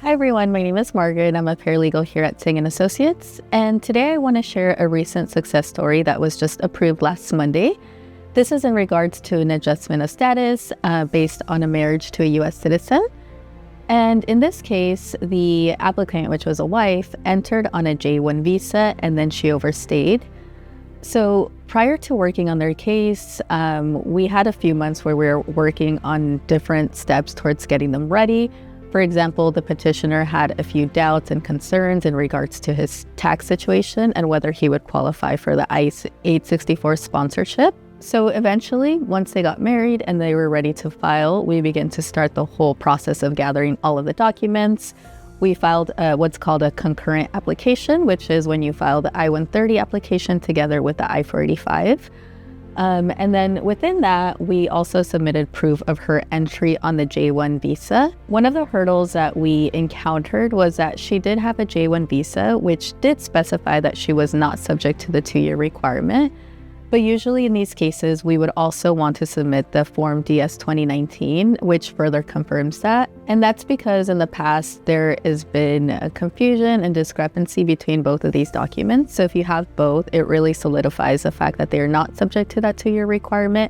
Hi everyone, my name is Margaret. I'm a paralegal here at Tsang and Associates, and today I want to share a recent success story that was just approved last Monday. This is in regards to an adjustment of status based on a marriage to a U.S. citizen. And in this case, the applicant, which was a wife, entered on a J-1 visa and then she overstayed. So prior to working on their case, we had a few months where we were working on different steps towards getting them ready. For example, the petitioner had a few doubts and concerns in regards to his tax situation and whether he would qualify for the ICE 864 sponsorship. So eventually, once they got married and they were ready to file, we began to start the whole process of gathering all of the documents. We filed what's called a concurrent application, which is when you file the I-130 application together with the I-485. And then within that, we also submitted proof of her entry on the J-1 visa. One of the hurdles that we encountered was that she did have a J-1 visa, which did specify that she was not subject to the 2-year requirement. But usually in these cases, we would also want to submit the Form DS 2019, which further confirms that. And that's because in the past, there has been a confusion and discrepancy between both of these documents. So if you have both, it really solidifies the fact that they are not subject to that 2-year requirement.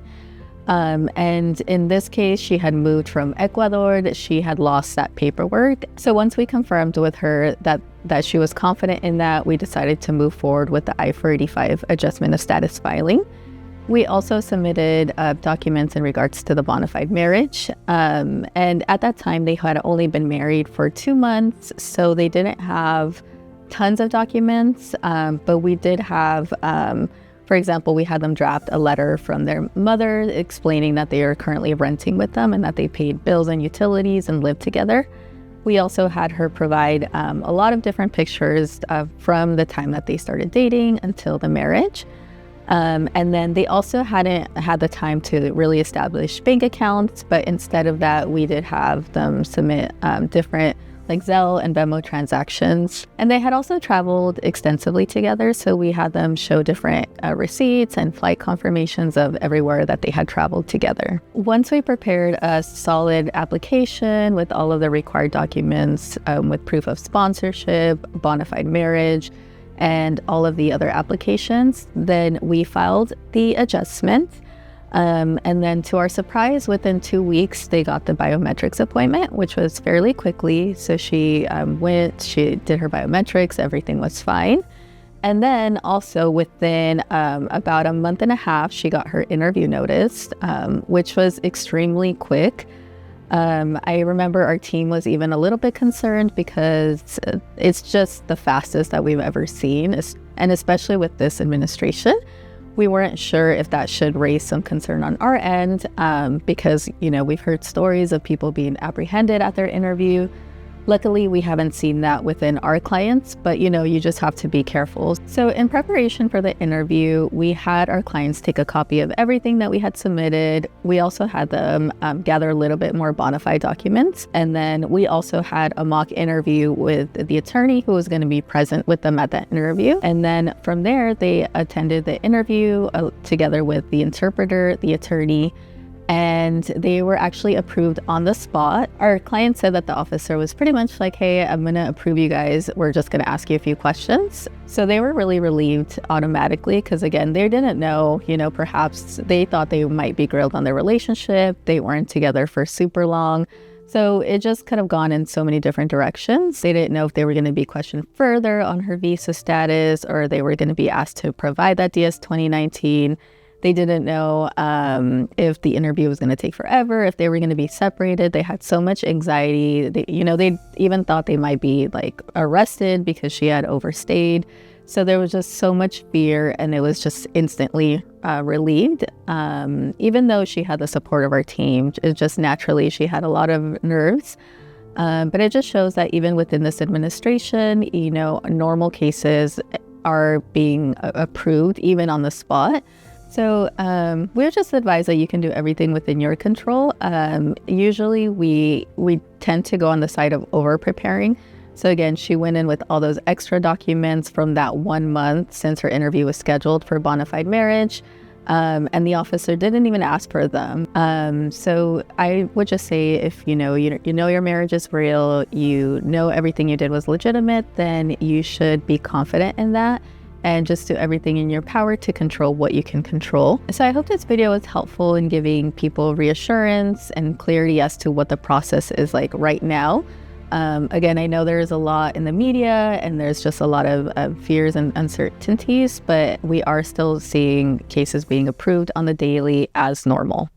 And in this case, she had moved from Ecuador, that she had lost that paperwork. So once we confirmed with her that she was confident in that, we decided to move forward with the I-485 adjustment of status filing. We also submitted documents in regards to the bona fide marriage. And at that time, they had only been married for 2 months, so they didn't have tons of documents, but we did have for example, we had them draft a letter from their mother explaining that they are currently renting with them and that they paid bills and utilities and lived together. We also had her provide a lot of different pictures from the time that they started dating until the marriage. And then they also hadn't had the time to really establish bank accounts, but instead of that, we did have them submit different like Zelle and Venmo transactions. And they had also traveled extensively together, so we had them show different receipts and flight confirmations of everywhere that they had traveled together. Once we prepared a solid application with all of the required documents, with proof of sponsorship, bona fide marriage, and all of the other applications, then we filed the adjustment. And then to our surprise, within 2 weeks, they got the biometrics appointment, which was fairly quickly. So she she did her biometrics, everything was fine. And then also within about a month and a half, she got her interview notice, which was extremely quick. I remember our team was even a little bit concerned because it's just the fastest that we've ever seen, and especially with this administration. We weren't sure if that should raise some concern on our end because, we've heard stories of people being apprehended at their interview. Luckily, we haven't seen that within our clients, but you just have to be careful. So in preparation for the interview, we had our clients take a copy of everything that we had submitted. We also had them gather a little bit more bona fide documents. And then we also had a mock interview with the attorney who was going to be present with them at that interview. And then from there, they attended the interview together with the interpreter, the attorney, and they were actually approved on the spot. Our client said that the officer was pretty much like, hey, I'm going to approve you guys. We're just going to ask you a few questions. So they were really relieved automatically because, again, they didn't know, perhaps they thought they might be grilled on their relationship. They weren't together for super long. So it just could have gone in so many different directions. They didn't know if they were going to be questioned further on her visa status or they were going to be asked to provide that DS 2019. They didn't know if the interview was going to take forever, if they were going to be separated. They had so much anxiety. They even thought they might be arrested because she had overstayed. So there was just so much fear, and it was just instantly relieved. Even though she had the support of our team, it just naturally she had a lot of nerves. But it just shows that even within this administration, normal cases are being approved even on the spot. So we're just advised that you can do everything within your control. Usually we tend to go on the side of over preparing. So again, she went in with all those extra documents from that 1 month since her interview was scheduled for bona fide marriage. And the officer didn't even ask for them. So I would just say, if you know your marriage is real, you know everything you did was legitimate, then you should be confident in that and just do everything in your power to control what you can control. So I hope this video was helpful in giving people reassurance and clarity as to what the process is like right now. Again, I know there's a lot in the media and there's just a lot of fears and uncertainties, but we are still seeing cases being approved on the daily as normal.